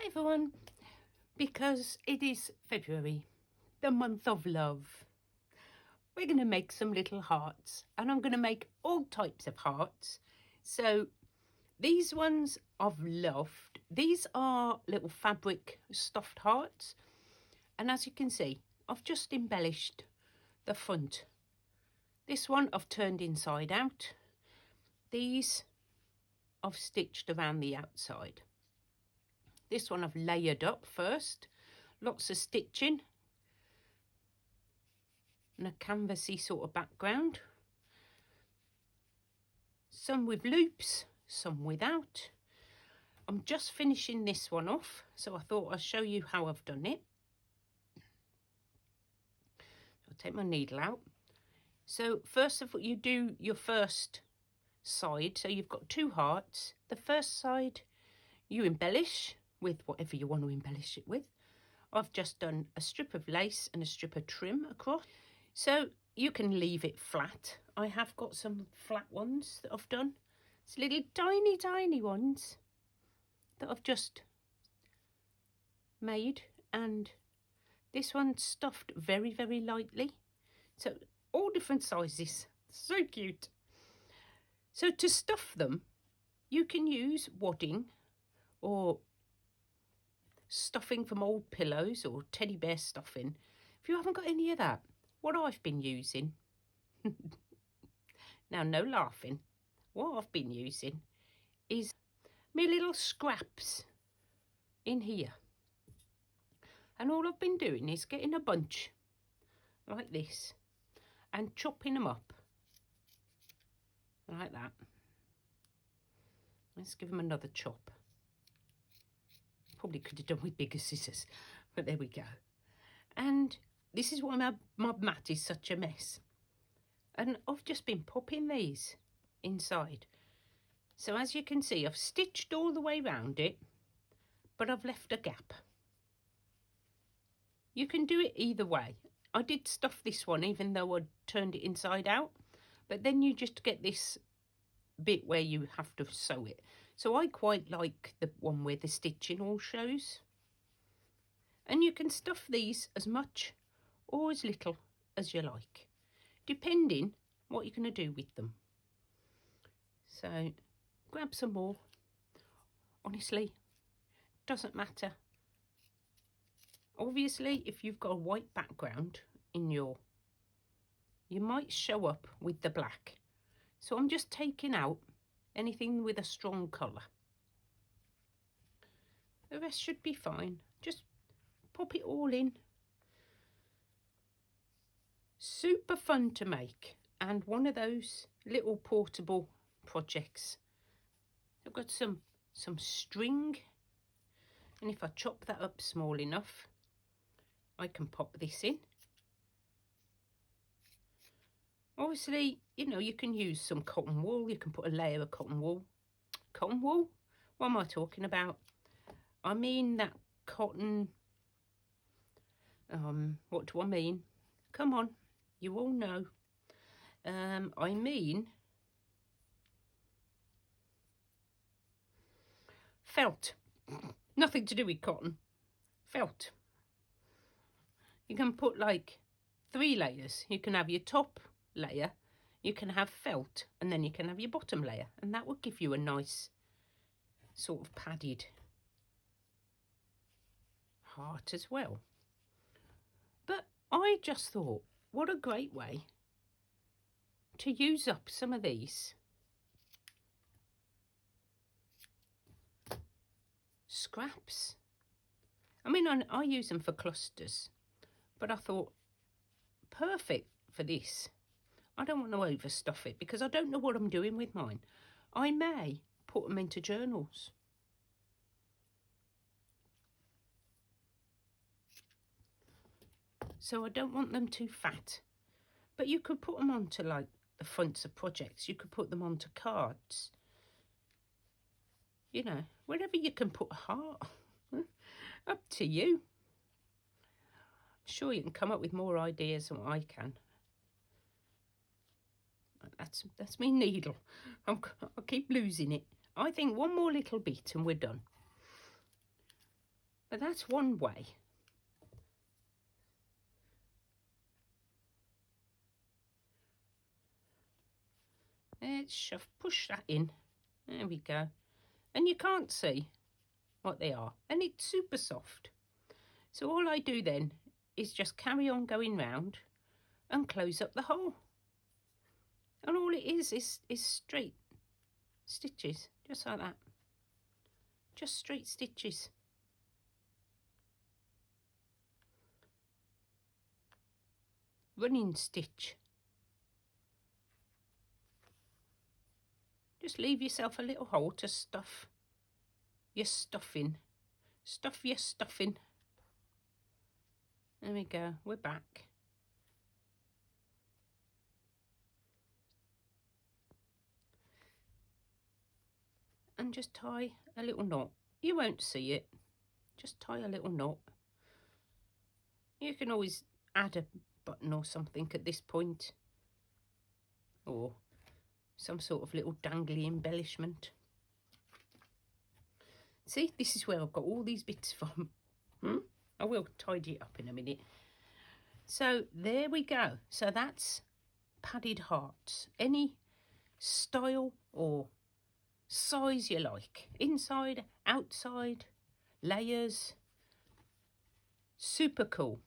everyone, because it is February, the month of love. We're going to make some little hearts, and I'm going to make all types of hearts. So these ones I've loved. These are little fabric stuffed hearts, and as you can see, I've just embellished the front. This one I've turned inside out. These I've stitched around the outside. This one I've layered up first, lots of stitching and a canvasy sort of background. Some with loops, some without. I'm just finishing this one off, so I thought I'd show you how I've done it. I'll take my needle out. So first of all, you do your first side. So you've got two hearts. The first side you embellish with whatever you want to embellish it with. I've just done a strip of lace and a strip of trim across. So you can leave it flat. I have got some flat ones that I've done. It's little tiny ones that I've just made. And this one's stuffed very lightly. So all different sizes. So cute. So to stuff them, you can use wadding or stuffing from old pillows or teddy bear stuffing. If you haven't got any of that, what I've been using, now no laughing, what I've been using is my little scraps in here. And all I've been doing is getting a bunch like this and chopping them up like that. Let's give them another chop. Probably could have done with bigger scissors, but there we go. And this is why my mat is such a mess. And I've just been popping these inside. So as you can see, I've stitched all the way around it, but I've left a gap. You can do it either way. I did stuff this one even though I turned it inside out, but then you just get this bit where you have to sew it. So I quite like the one where the stitching all shows. And you can stuff these as much or as little as you like, depending what you're going to do with them. So grab some more. Honestly, doesn't matter. Obviously, if you've got a white background in you might show up with the black. So I'm just taking out anything with a strong colour. The rest should be fine. Just pop it all in. Super fun to make, and one of those little portable projects. I've got some string, and if I chop that up small enough, I can pop this in. Obviously, you know, you can use some cotton wool. You can put a layer of cotton wool. Cotton wool? What am I talking about? I mean that cotton... what do I mean? Come on, you all know. I mean... felt. Nothing to do with cotton. Felt. You can put like 3 layers. You can have your top layer, you can have felt, and then you can have your bottom layer, and that will give you a nice sort of padded heart as well. But I just thought, what a great way to use up some of these scraps. I mean, I use them for clusters, but I thought perfect for this. I don't want to overstuff it because I don't know what I'm doing with mine. I may put them into journals. So I don't want them too fat. But you could put them onto like the fronts of projects. You could put them onto cards. You know, wherever you can put a heart. Up to you. I'm sure you can come up with more ideas than I can. That's my needle. I'll keep losing it. I think one more little bit and we're done. But that's one way. Let's push that in. There we go. And you can't see what they are. And it's super soft. So all I do then is just carry on going round and close up the hole. And all it is straight stitches, just like that. Just straight stitches. Running stitch. Just leave yourself a little hole to stuff your stuffing. Stuff your stuffing. There we go, we're back. And just tie a little knot. You won't see it. Just tie a little knot. You can always add a button or something at this point. Or some sort of little dangly embellishment. See, this is where I've got all these bits from. I will tidy it up in a minute. So there we go. So that's padded hearts. Any style or size you like. Inside, outside, layers. Super cool.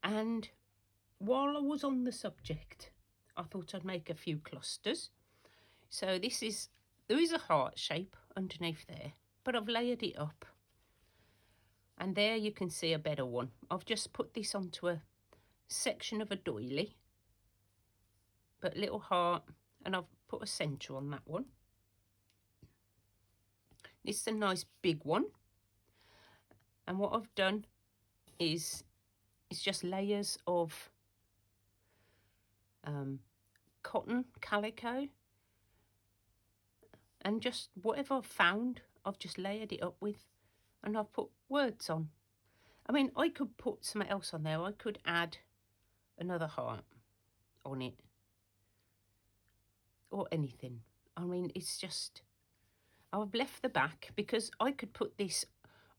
And while I was on the subject, I thought I'd make a few clusters. So there is a heart shape underneath there, but I've layered it up. And there you can see a better one. I've just put this onto a section of a doily, but little heart, and I've put a centre on that one. This is a nice big one. And what I've done is it's just layers of cotton calico, and just whatever I've found, I've just layered it up with, and I've put words on. I mean, I could put something else on there. I could add another heart on it or anything. I mean, it's just, I've left the back because I could put this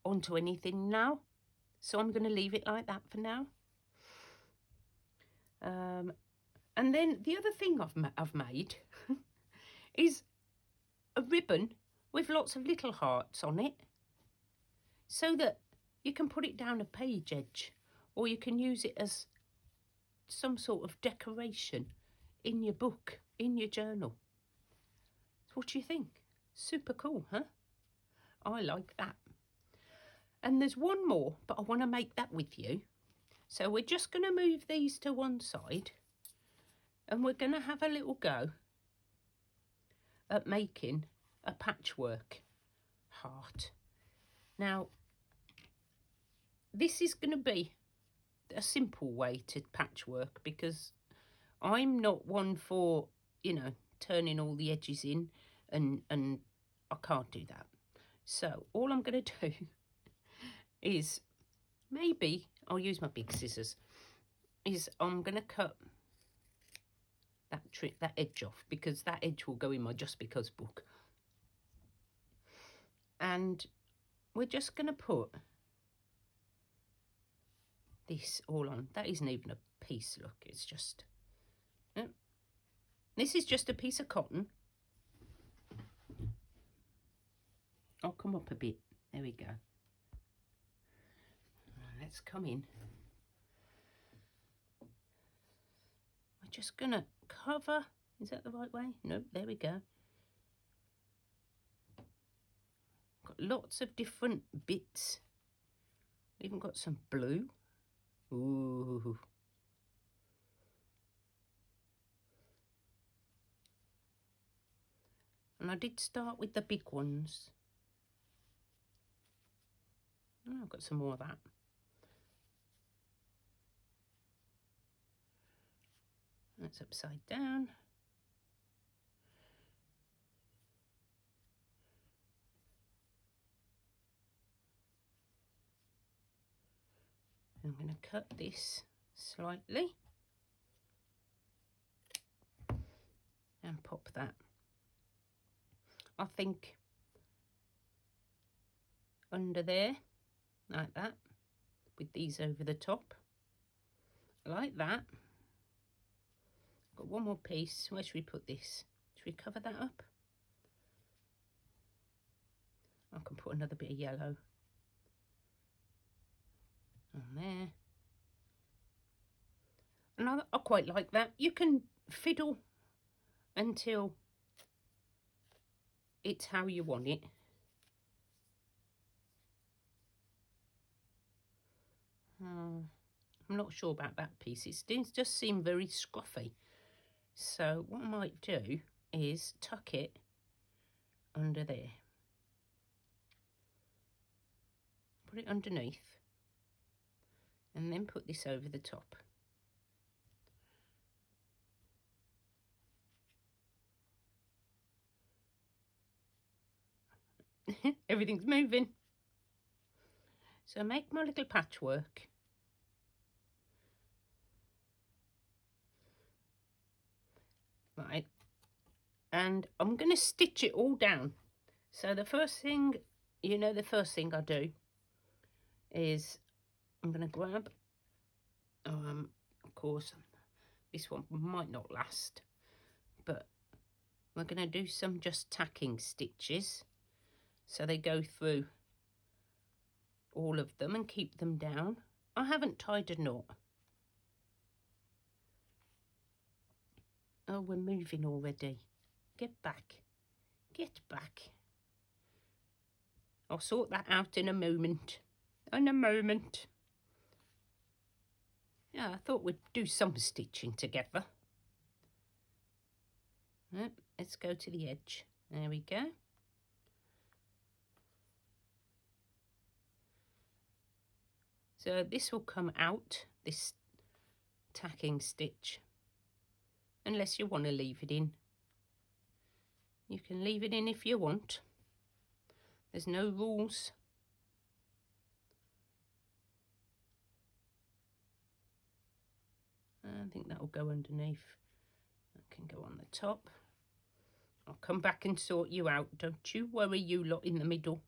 onto anything now. So I'm going to leave it like that for now. And then the other thing I've made is a ribbon with lots of little hearts on it, so that you can put it down a page edge, or you can use it as some sort of decoration in your book, in your journal. What do you think? Super cool, huh? I like that. And there's one more, but I want to make that with you. So we're just going to move these to one side, and we're going to have a little go at making a patchwork heart. Now, this is going to be a simple way to patchwork, because I'm not one for, turning all the edges in, and I can't do that. So all I'm going to do is, maybe I'll use my big scissors, is I'm going to cut that edge off, because that edge will go in my Just Because book. And we're just going to put this all on. That isn't even a piece, look, it's just, this is just a piece of cotton. I'll come up a bit, there we go. Let's come in. We're just gonna cover, is that the right way? No, there we go. Got lots of different bits. Even got some blue. Ooh. And I did start with the big ones. Oh, I've got some more of that. That's upside down. I'm going to cut this slightly and pop that. I think under there, like that, with these over the top, like that. Got one more piece. Where should we put this? Should we cover that up? I can put another bit of yellow on there. And I quite like that. You can fiddle until it's how you want it. I'm not sure about that piece. It does seem very scruffy. So what I might do is tuck it under there. Put it underneath. And then put this over the top. Everything's moving. So make my little patchwork. Right. And I'm going to stitch it all down. So the first thing, the first thing I do is I'm going to grab, of course, this one might not last, but we're going to do some just tacking stitches. So they go through all of them and keep them down. I haven't tied a knot. Oh, we're moving already. Get back. Get back. I'll sort that out in a moment. In a moment. Yeah, I thought we'd do some stitching together. Right, let's go to the edge. There we go. So this will come out, this tacking stitch, unless you want to leave it in. You can leave it in if you want. There's no rules. I think that will go underneath. That can go on the top. I'll come back and sort you out. Don't you worry, you lot in the middle.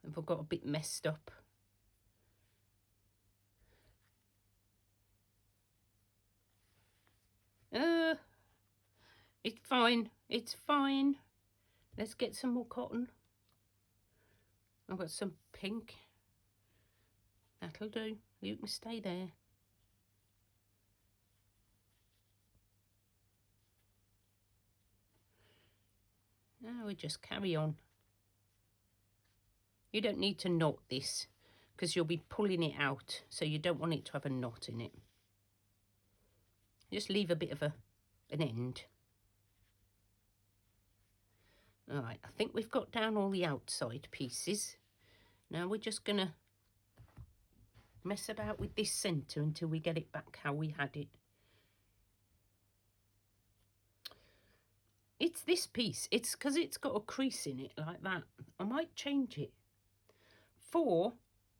If I've got a bit messed up. It's fine. It's fine. Let's get some more cotton. I've got some pink. That'll do. You can stay there. Now we just carry on. You don't need to knot this because you'll be pulling it out, so you don't want it to have a knot in it. Just leave a bit of an end. All right, I think we've got down all the outside pieces. Now we're just going to mess about with this centre until we get it back how we had it. It's this piece. It's because it's got a crease in it like that. I might change it for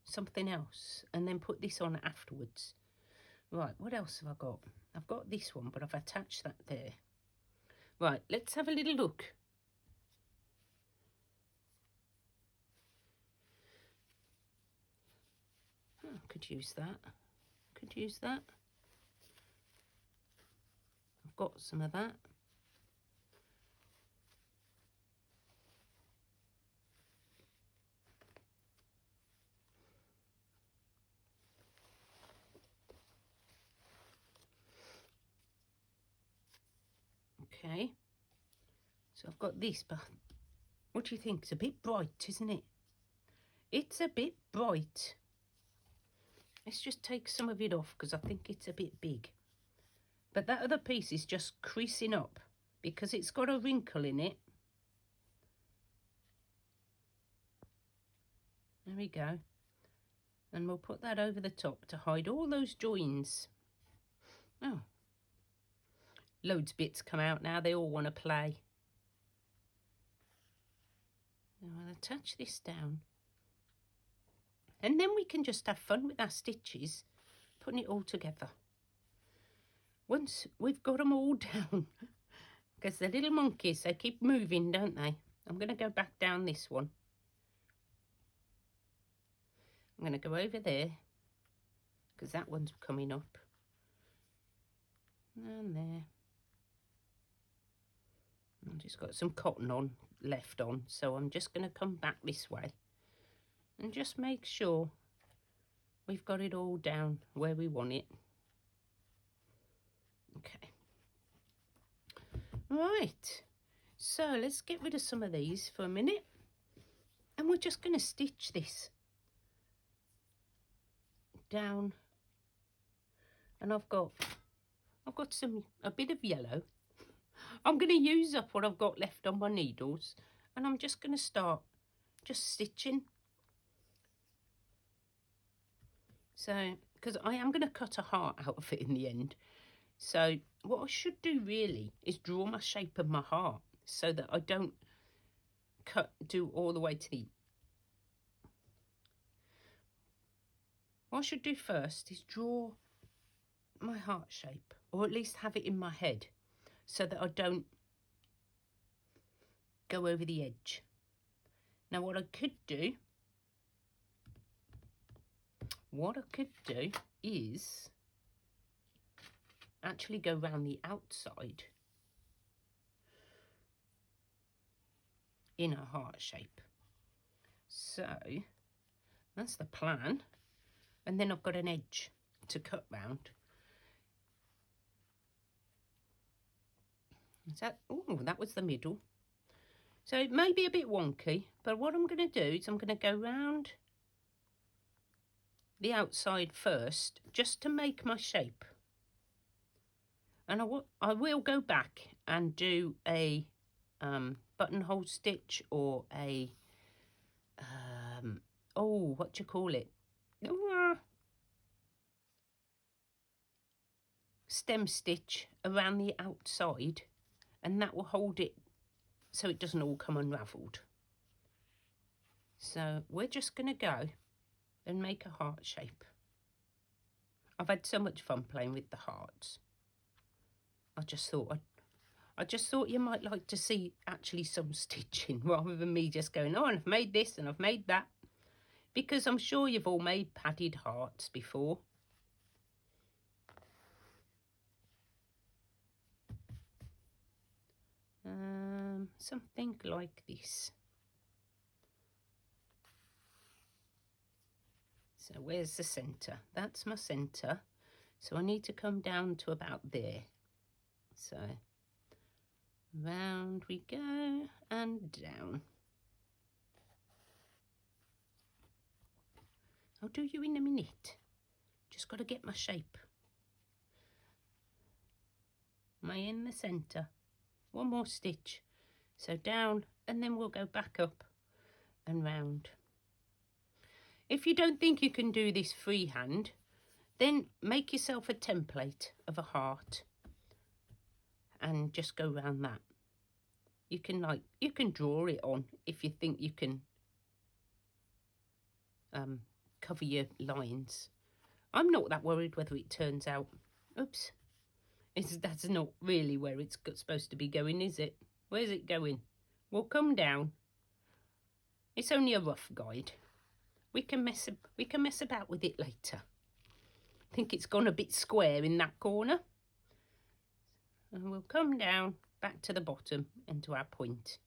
something else and then put this on afterwards. Right, what else have I got? I've got this one, but I've attached that there. Right, let's have a little look. Oh, could use that. Could use that. I've got some of that. Okay, so I've got this, but what do you think? It's a bit bright, isn't it? It's a bit bright. Let's just take some of it off because I think it's a bit big. But that other piece is just creasing up because it's got a wrinkle in it. There we go. And we'll put that over the top to hide all those joins. Oh. Loads of bits come out now. They all want to play. Now I'll attach this down. And then we can just have fun with our stitches, putting it all together. Once we've got them all down, because the little monkeys, they keep moving, don't they? I'm going to go back down this one. I'm going to go over there because that one's coming up. And there. I've just got some cotton on left on, so I'm just going to come back this way and just make sure we've got it all down where we want it. Okay. Right, so let's get rid of some of these for a minute, and we're just going to stitch this down. And I've got a bit of yellow. I'm going to use up what I've got left on my needles, and I'm just going to start just stitching. So, because I am going to cut a heart out of it in the end. So what I should do really is draw my shape of my heart so that I don't do all the way to the... What I should do first is draw my heart shape, or at least have it in my head, so that I don't go over the edge. Now what I could do is actually go round the outside in a heart shape. So that's the plan. And then I've got an edge to cut round. Is that, oh, that was the middle. So it may be a bit wonky, but what I'm going to do is I'm going to go round the outside first, just to make my shape. And I will go back and do a buttonhole stitch, or a, oh, what do you call it? Stem stitch around the outside, and that will hold it so it doesn't all come unravelled. So we're just going to go and make a heart shape. I've had so much fun playing with the hearts. I just thought you might like to see actually some stitching, rather than me just going, oh, and I've made this and I've made that. Because I'm sure you've all made padded hearts before. Something like this. So where's the centre? That's my centre. So I need to come down to about there. So round we go and down. I'll do you in a minute. Just got to get my shape. Am I in the centre? One more stitch. So down, and then we'll go back up and round. If you don't think you can do this freehand, then make yourself a template of a heart and just go round that. You can draw it on if you think you can cover your lines. I'm not that worried whether it turns out. Oops. That's not really where it's supposed to be going, is it? Where's it going? We'll come down. It's only a rough guide. We can mess about with it later. I think it's gone a bit square in that corner. And we'll come down back to the bottom and to our point.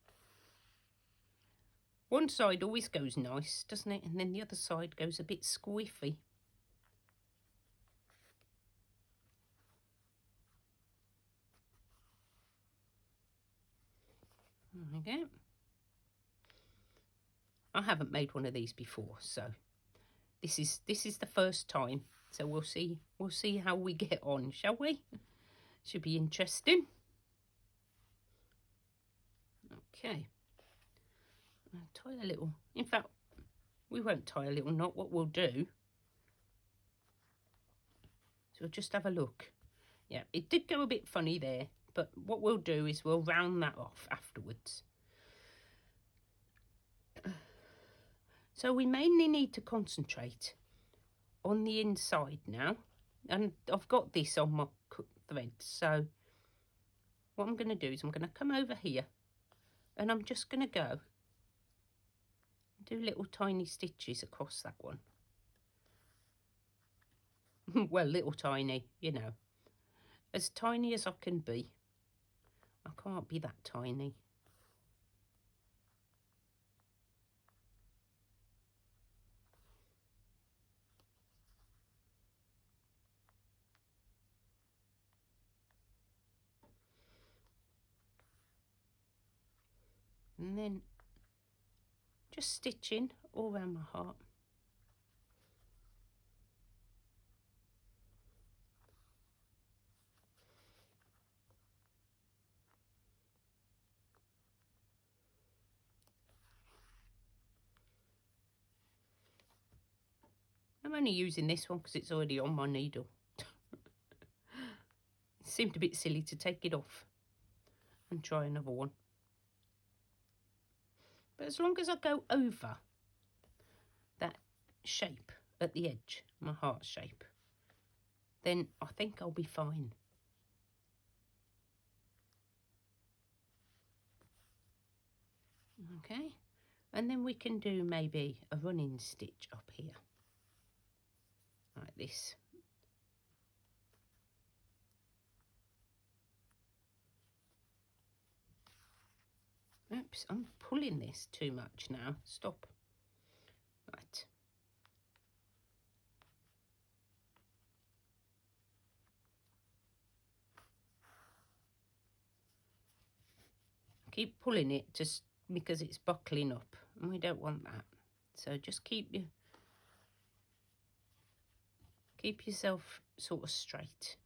One side always goes nice, doesn't it? And then the other side goes a bit squiffy. There we go. I haven't made one of these before, so this is the first time. So we'll see how we get on, shall we? Should be interesting. Okay. I'll tie a little. In fact, we won't tie a little knot. What we'll do. So we'll just have a look. Yeah, it did go a bit funny there, but what we'll do is we'll round that off afterwards. So we mainly need to concentrate on the inside now, and I've got this on my thread. So what I'm going to do is I'm going to come over here, and I'm just going to go do little tiny stitches across that one. Well, little tiny, you know. As tiny as I can be. I can't be that tiny. And then just stitching all around my heart. I'm only using this one because it's already on my needle. It seemed a bit silly to take it off and try another one. But as long as I go over that shape at the edge, my heart shape, then I think I'll be fine. Okay, and then we can do maybe a running stitch up here, like this. Oops, I'm pulling this too much now. Stop. Right. Keep pulling it just because it's buckling up, and we don't want that. So just keep yourself sort of straight.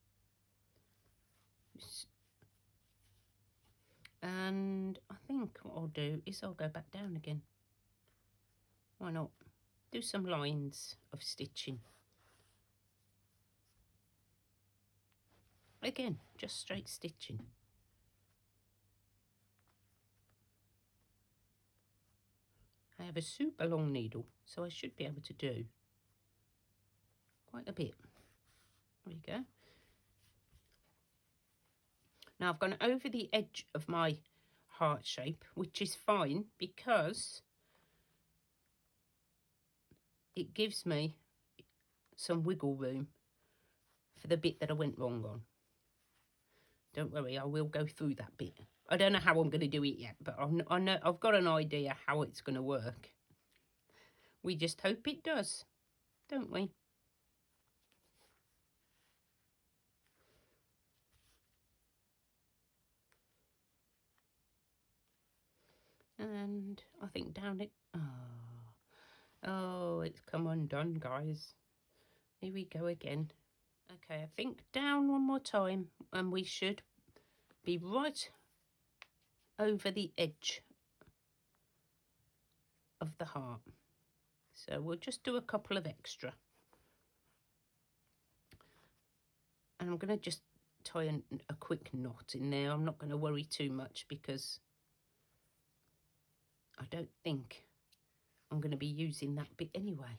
And I think what I'll do is I'll go back down again. Why not? Do some lines of stitching. Again, just straight stitching. I have a super long needle, so I should be able to do quite a bit. There we go. Now I've gone over the edge of my heart shape, which is fine because it gives me some wiggle room for the bit that I went wrong on. Don't worry, I will go through that bit. I don't know how I'm going to do it yet, but I know I've got an idea how it's going to work. We just hope it does, don't we? And I think down it. Oh, it's come undone, guys. Here we go again. Okay, I think down one more time, and we should be right over the edge of the heart. So we'll just do a couple of extra. And I'm going to just tie a quick knot in there. I'm not going to worry too much because I don't think I'm going to be using that bit anyway.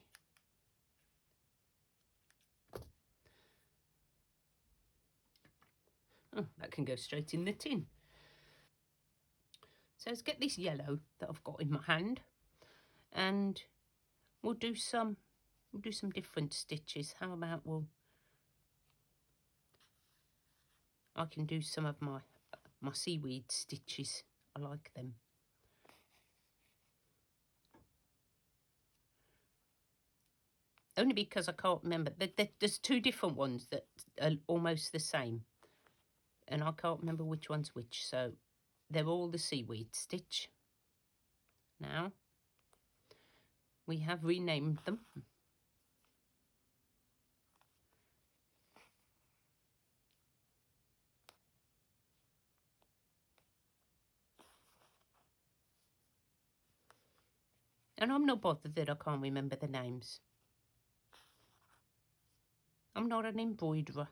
Oh, that can go straight in the tin. So let's get this yellow that I've got in my hand, and we'll do some different stitches. How about I can do some of my seaweed stitches. I like them. Only because I can't remember. There's two different ones that are almost the same, and I can't remember which one's which. So they're all the seaweed stitch. Now we have renamed them. And I'm not bothered that I can't remember the names. I'm not an embroiderer.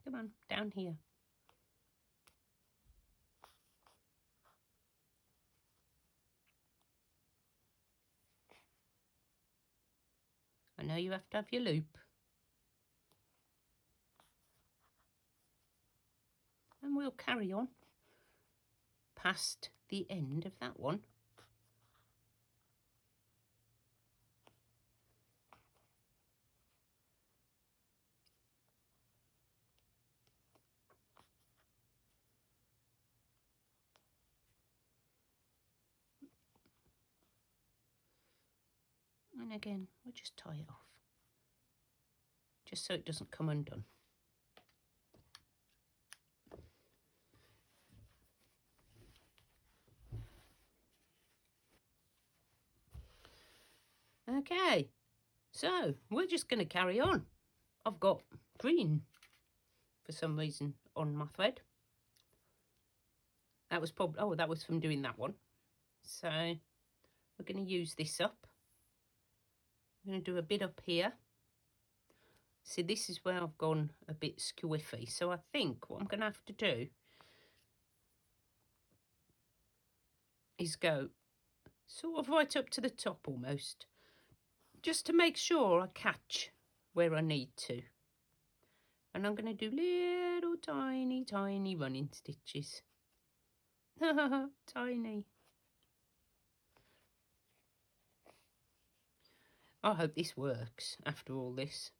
Come on, down here. I know you have to have your loop. And we'll carry on. past the end of that one. And again, we'll just tie it off, just so it doesn't come undone. Okay, so we're just going to carry on. I've got green for some reason on my thread. That was probably, oh, that was from doing that one. So we're going to use this up. I'm going to do a bit up here. See, this is where I've gone a bit squiffy. So I think what I'm going to have to do is go sort of right up to the top almost, just to make sure I catch where I need to. And I'm going to do little tiny running stitches. Tiny. I hope this works after all this.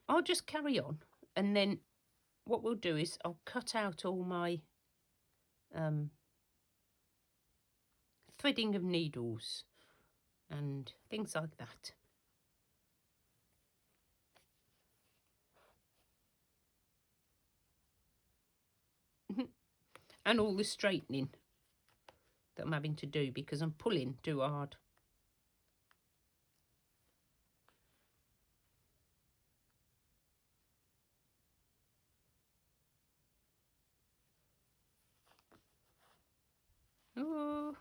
I'll just carry on, and then what we'll do is I'll cut out all my threading of needles and things like that. And all the straightening that I'm having to do because I'm pulling too hard. Oh,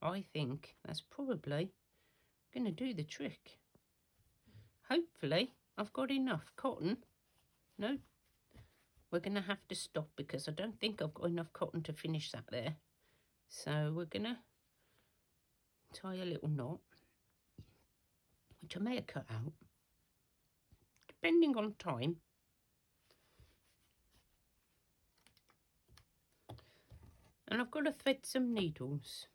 I think that's probably going to do the trick. Hopefully I've got enough cotton. No, we're going to have to stop because I don't think I've got enough cotton to finish that there. So we're going to tie a little knot, which I may have cut out, depending on time. And I've got to thread some needles.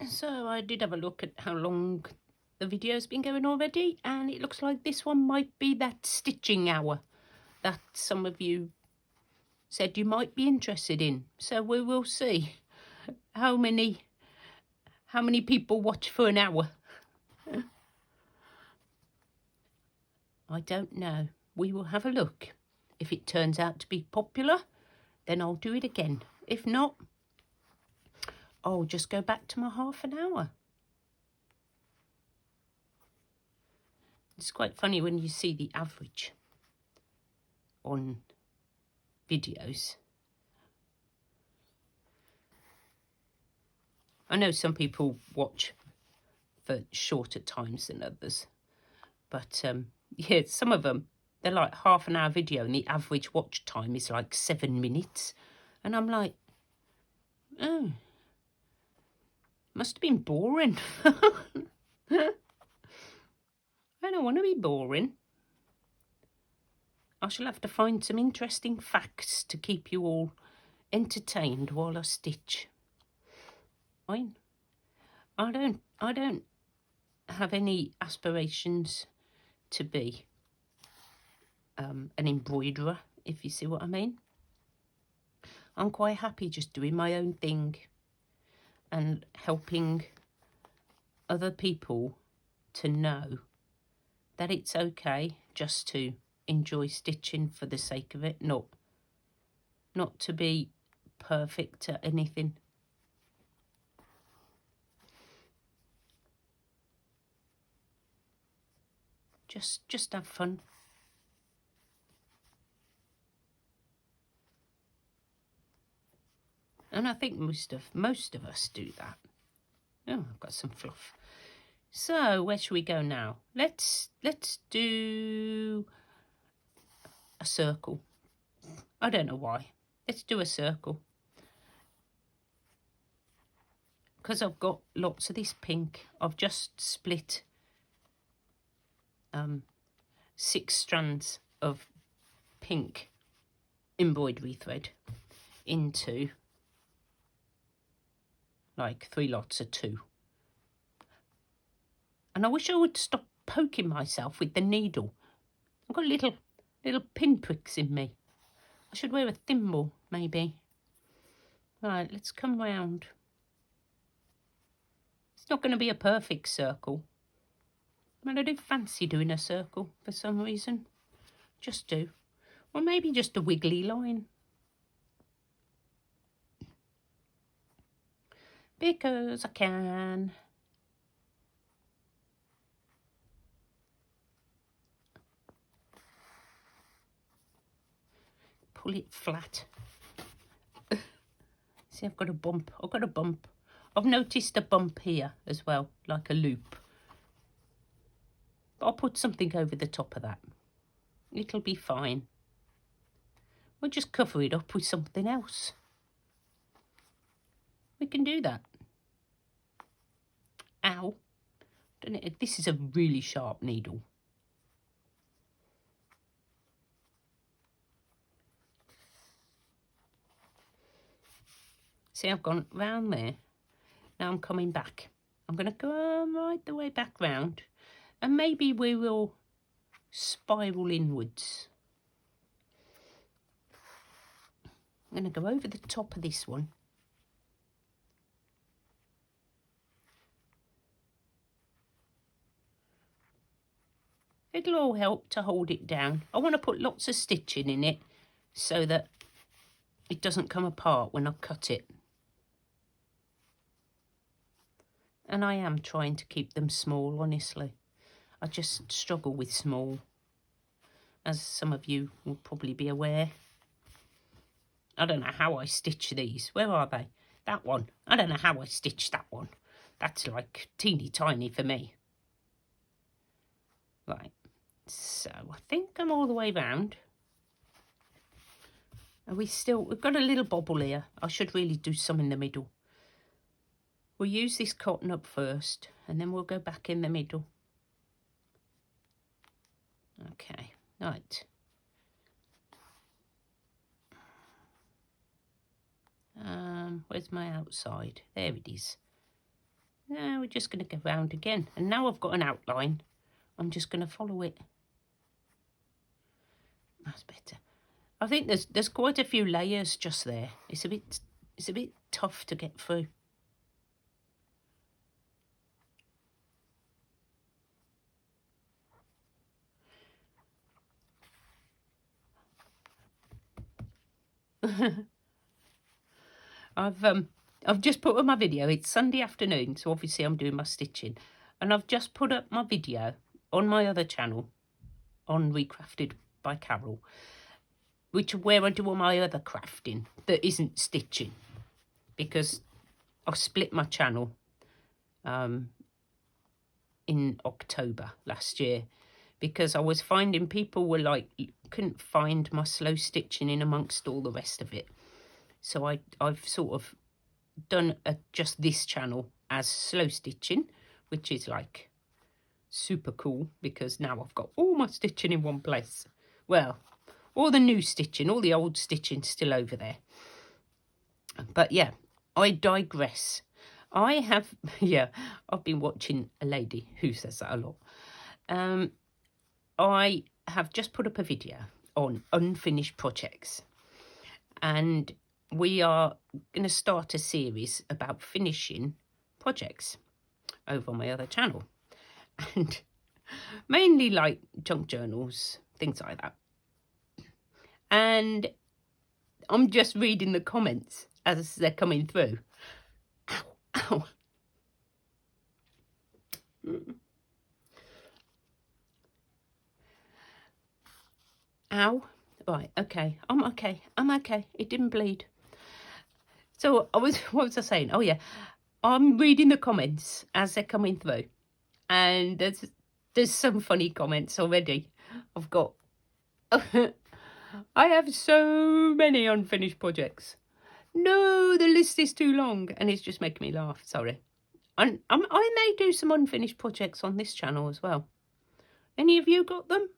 So I did have a look at how long the video's been going already, and it looks like this one might be that stitching hour that some of you said you might be interested in. So we will see how many people watch for an hour. I don't know. We will have a look. If it turns out to be popular, then I'll do it again. If not, I'll just go back to my half an hour. It's quite funny when you see the average on videos. I know some people watch for shorter times than others, but yeah, some of them, they're like half an hour video and the average watch time is like 7 minutes. And I'm like, oh, must have been boring. I don't want to be boring. I shall have to find some interesting facts to keep you all entertained while I stitch. Fine. I don't have any aspirations to be an embroiderer, if you see what I mean. I'm quite happy just doing my own thing and helping other people to know that it's okay just to enjoy stitching for the sake of it, not to be perfect at anything. Just have fun. And I think most of us do that. Oh, I've got some fluff. So where should we go now? Let's do a circle. I don't know why. Let's do a circle. because I've got lots of this pink, I've just split 6 strands of pink embroidery thread into like 3 lots of 2. And I wish I would stop poking myself with the needle. I've got little pinpricks in me. I should wear a thimble, maybe. Right, let's come round. It's not going to be a perfect circle. I mean, I do fancy doing a circle for some reason. Just do. Or maybe just a wiggly line. Because I can. Pull it flat. See, I've got a bump. I've noticed a bump here as well, like a loop. But I'll put something over the top of that. It'll be fine. We'll just cover it up with something else. We can do that. Ow. This is a really sharp needle. See, I've gone round there. Now I'm coming back. I'm going to go right the way back round. And maybe we will spiral inwards. I'm going to go over the top of this one. It'll all help to hold it down. I want to put lots of stitching in it so that it doesn't come apart when I cut it. And I am trying to keep them small, honestly. I just struggle with small, as some of you will probably be aware. I don't know how I stitch these. Where are they? That one. I don't know how I stitch that one. That's like teeny tiny for me. Right. So I think I'm all the way round. Are we still... We've got a little bobble here. I should really do some in the middle. We'll use this cotton up first, and then we'll go back in the middle. Okay, right. Where's my outside? There it is. Now we're just going to go round again. And now I've got an outline. I'm just going to follow it. That's better. I think there's quite a few layers just there. It's a bit tough to get through. I've just put up my video. It's Sunday afternoon, so obviously I'm doing my stitching. And I've just put up my video on my other channel, on Recrafted by Carol, where I do all my other crafting that isn't stitching, because I split my channel in October last year, because I was finding people were like, couldn't find my slow stitching in amongst all the rest of it. So I've sort of done just this channel as slow stitching, which is like super cool, because now I've got all my stitching in one place. Well, all the new stitching, all the old stitching still over there. But yeah, I digress. I have, yeah, I've been watching a lady who says that a lot. I have just put up a video on unfinished projects, and we are going to start a series about finishing projects over on my other channel, and mainly like junk journals, things like that. And I'm just reading the comments as they're coming through. Ow, ow. Ow. Right, okay. I'm okay. It didn't bleed. So what was I saying? Oh yeah, I'm reading the comments as they're coming through, and there's some funny comments already. I've got I have so many unfinished projects. No, the list is too long, and it's just making me laugh. Sorry. I may do some unfinished projects on this channel as well. Any of you got them?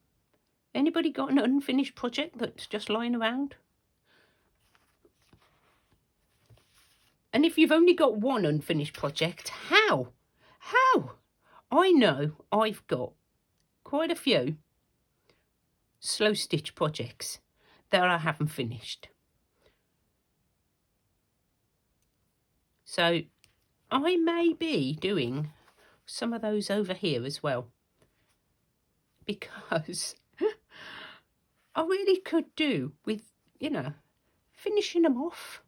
Anybody got an unfinished project that's just lying around? And if you've only got one unfinished project, how? How? I know I've got quite a few slow stitch projects that I haven't finished. So I may be doing some of those over here as well, because I really could do with, you know, finishing them off.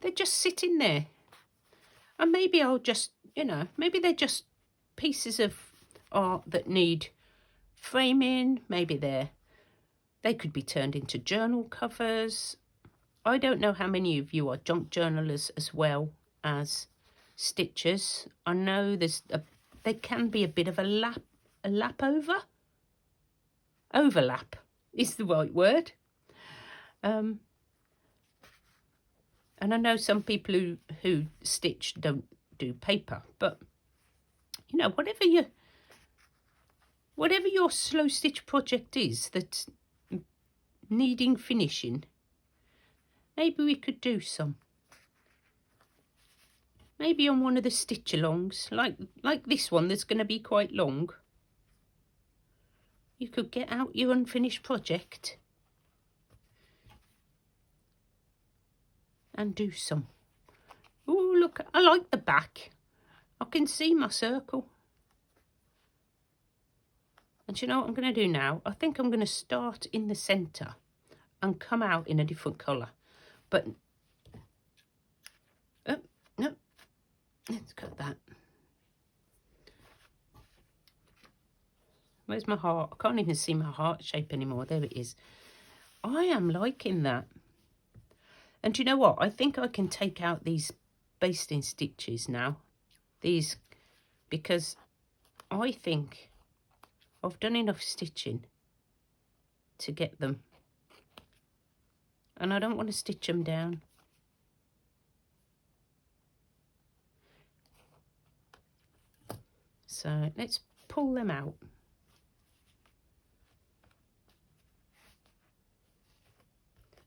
They're just sitting there. And maybe I'll just, you know, maybe they're just pieces of art that need framing. Maybe they could be turned into journal covers. I don't know how many of you are junk journalers as well as stitchers. I know there can be a bit of a overlap is the right word. And I know some people who stitch don't do paper, but you know, whatever your slow stitch project is that's needing finishing, maybe we could do some. Maybe on one of the stitch alongs, like this one that's going to be quite long. You could get out your unfinished project and do some. Oh, look, I like the back. I can see my circle. And you know what I'm going to do now? I think I'm going to start in the centre and come out in a different colour. But, oh, no, let's cut that. Where's my heart? I can't even see my heart shape anymore. There it is. I am liking that. And you know what? I think I can take out these basting stitches now. These, because I think I've done enough stitching to get them. And I don't want to stitch them down. So let's pull them out.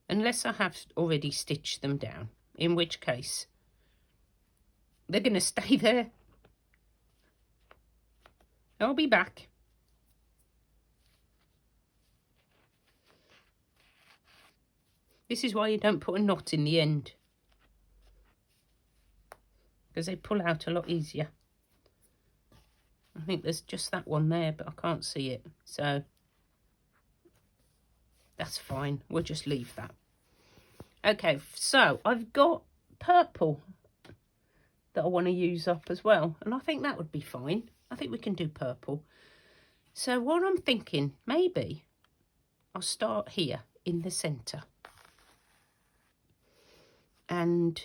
Unless I have already stitched them down, in which case they're going to stay there. I'll be back. This is why you don't put a knot in the end, because they pull out a lot easier. I think there's just that one there, but I can't see it, so that's fine. We'll just leave that. Okay, so I've got purple that I want to use up as well, and I think that would be fine. I think we can do purple. So what I'm thinking, maybe I'll start here in the centre. And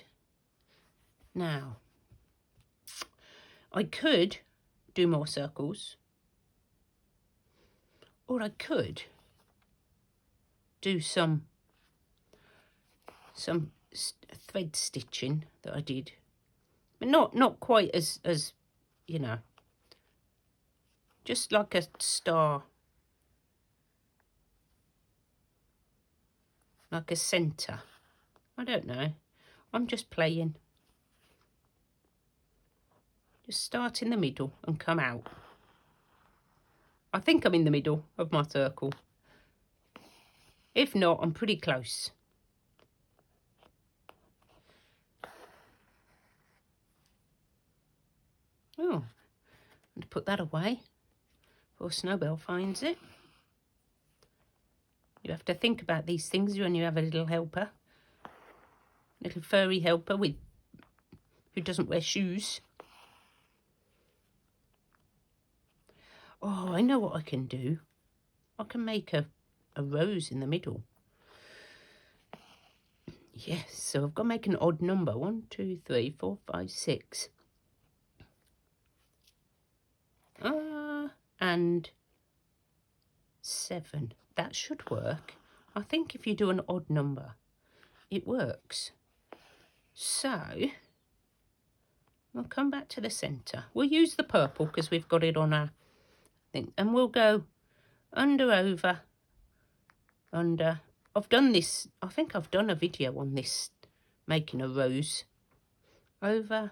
now I could do more circles, or I could do some thread stitching that I did, but not quite as you know, just like a star, like a centre. I don't know, I'm just playing. Just start in the middle and come out. I think I'm in the middle of my circle. If not, I'm pretty close. Oh, and put that away before Snowbell finds it. You have to think about these things when you have a little helper. Little furry helper who doesn't wear shoes. Oh, I know what I can do. I can make a rose in the middle. Yes, so I've got to make an odd number. 1, 2, 3, 4, 5, 6. And 7. That should work. I think if you do an odd number, it works. So we'll come back to the centre. We'll use the purple because we've got it on our thing. And we'll go under, over, under. I've done this, I think I've done a video on this, making a rose. Over,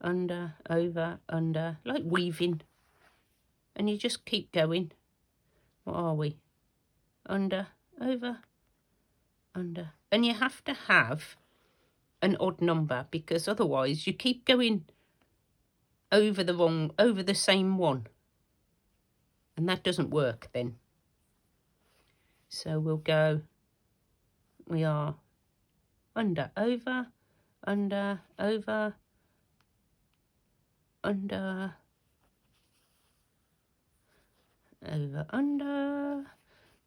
under, like weaving. And you just keep going. What are we? Under, over, under. And you have to have an odd number because otherwise you keep going over the same one. And that doesn't work then. So we'll go, we are under, over, under, over, under, over, under,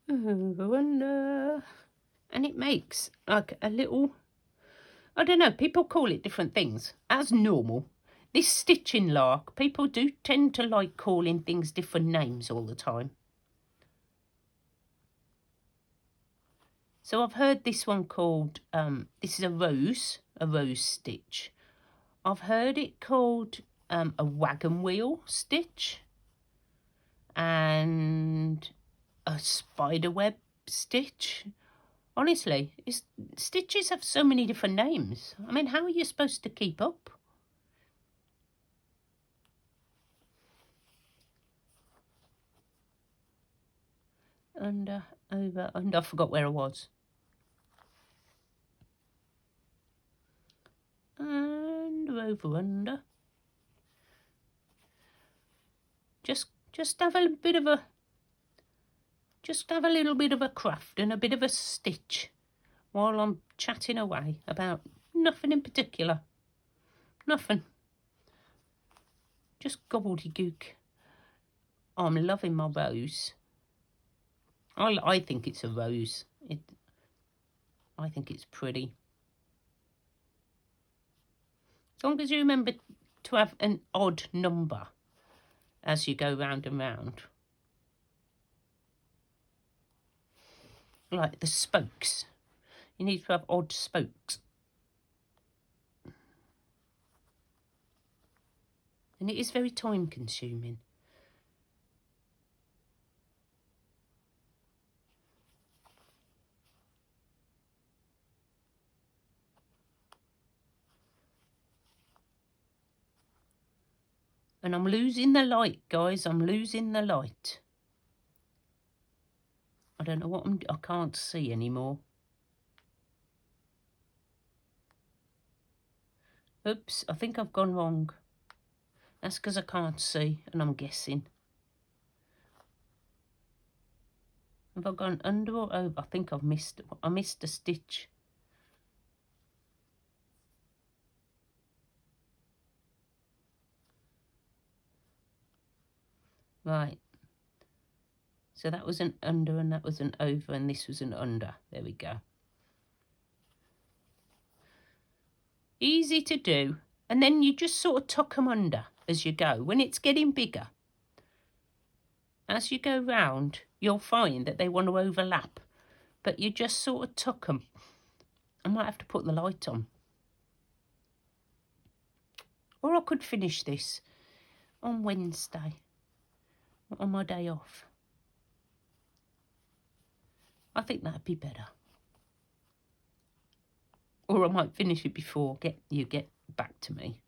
over, under. And it makes like a little, I don't know, people call it different things. As normal, this stitching lark, people do tend to like calling things different names all the time. So I've heard this one called, this is a rose stitch. I've heard it called a wagon wheel stitch and a spider web stitch. Honestly, stitches have so many different names. I mean, how are you supposed to keep up? Under, over, under. I forgot where I was. And over, under. Just have a bit of a, just have a little bit of a craft and a bit of a stitch while I'm chatting away about nothing in particular. Nothing. Just gobbledygook. I'm loving my rose. I think it's a rose. I think it's pretty. As long as you remember to have an odd number as you go round and round. Like the spokes. You need to have odd spokes. And it is very time consuming. And I'm losing the light, guys. I'm losing the light. I don't know what I can't see anymore. Oops, I think I've gone wrong. That's because I can't see and I'm guessing. Have I gone under or over? I think I missed a stitch. Right. So that was an under and that was an over and this was an under. There we go. Easy to do. And then you just sort of tuck them under as you go. When it's getting bigger, as you go round, you'll find that they want to overlap. But you just sort of tuck them. I might have to put the light on. Or I could finish this on Wednesday, on my day off. I think that'd be better. Or I might finish it before you get back to me.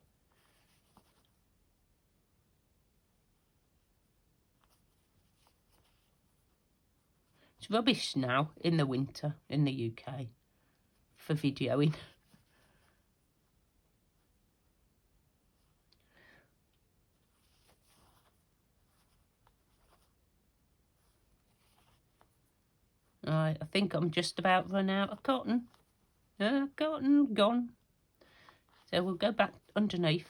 It's rubbish now in the winter in the UK for videoing. Right, I think I'm just about run out of cotton. Cotton gone. So we'll go back underneath.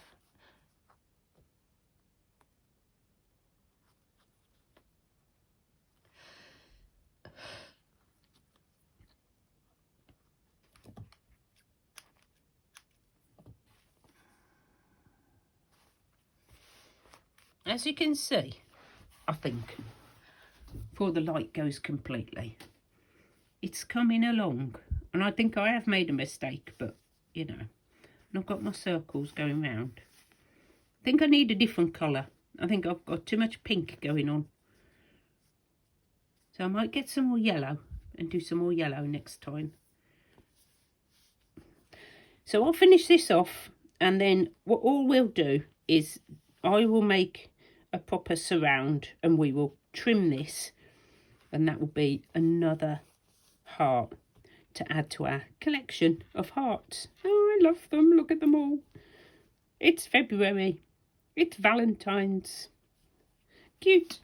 As you can see, I think, before the light goes completely, it's coming along. And I think I have made a mistake, but, you know, and I've got my circles going round. I think I need a different colour. I think I've got too much pink going on. So I might get some more yellow and do some more yellow next time. So I'll finish this off, and then what all we'll do is I will make a proper surround and we will trim this, and that will be another heart to add to our collection of hearts. Oh, I love them. Look at them all. It's February. It's Valentine's. Cute.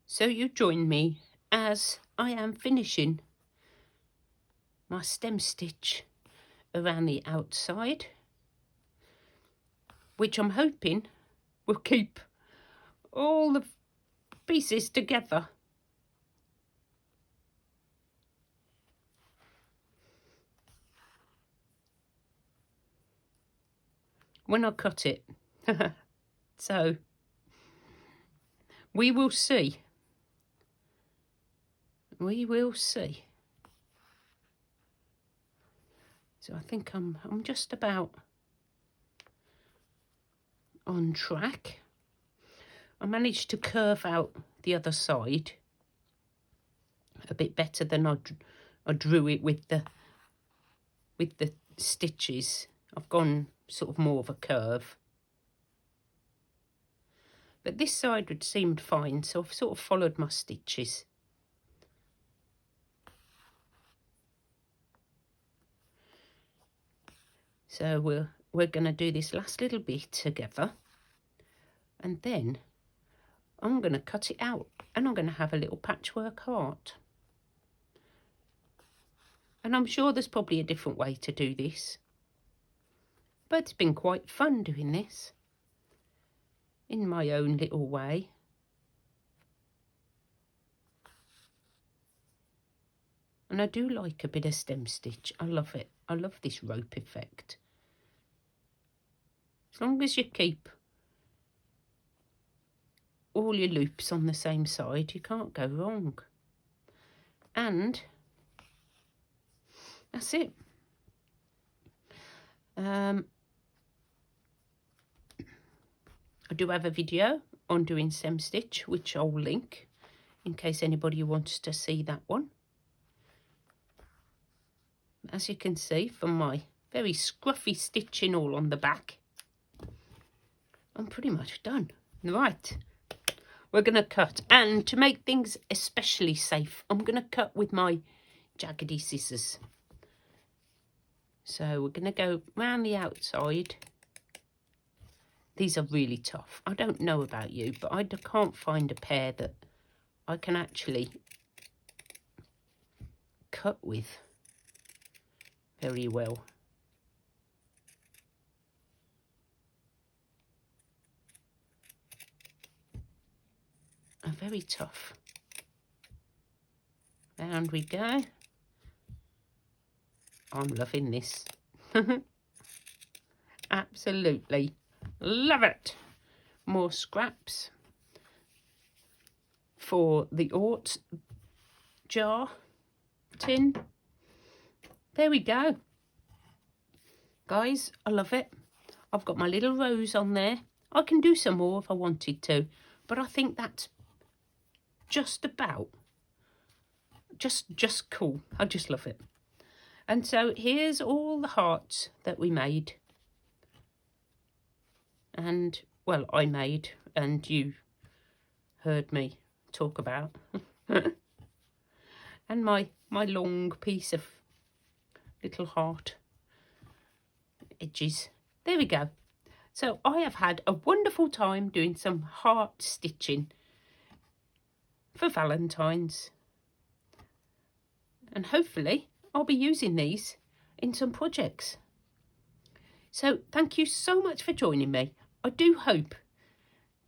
So you join me as I am finishing my stem stitch around the outside, which I'm hoping will keep all the pieces together. When I cut it. So we will see. We will see. So I think I'm just about on track. I managed to curve out the other side a bit better than I drew it with the stitches. I've gone sort of more of a curve. But this side would seemed fine, so I've sort of followed my stitches. So we're going to do this last little bit together, and then I'm going to cut it out and I'm going to have a little patchwork heart. And I'm sure there's probably a different way to do this, but it's been quite fun doing this in my own little way. And I do like a bit of stem stitch. I love it. I love this rope effect. As long as you keep all your loops on the same side, you can't go wrong. And that's it. I do have a video on doing stem stitch, which I'll link in case anybody wants to see that one. As you can see from my very scruffy stitching all on the back, I'm pretty much done. Right, we're going to cut. And to make things especially safe, I'm going to cut with my jaggedy scissors. So we're going to go round the outside. These are really tough. I don't know about you, but I can't find a pair that I can actually cut with very well. Are very tough. Round we go. I'm loving this. Absolutely love it. More scraps for the Ort jar tin. There we go. Guys, I love it. I've got my little rose on there. I can do some more if I wanted to, but I think that's just about just cool. I just love it. And so here's all the hearts that we made. And, well, I made and you heard me talk about. And my long piece of little heart edges. There we go. So I have had a wonderful time doing some heart stitching for Valentine's. And hopefully I'll be using these in some projects. So thank you so much for joining me. I do hope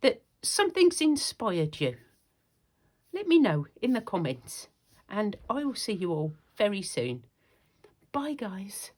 that something's inspired you. Let me know in the comments, and I will see you all very soon. Bye, guys.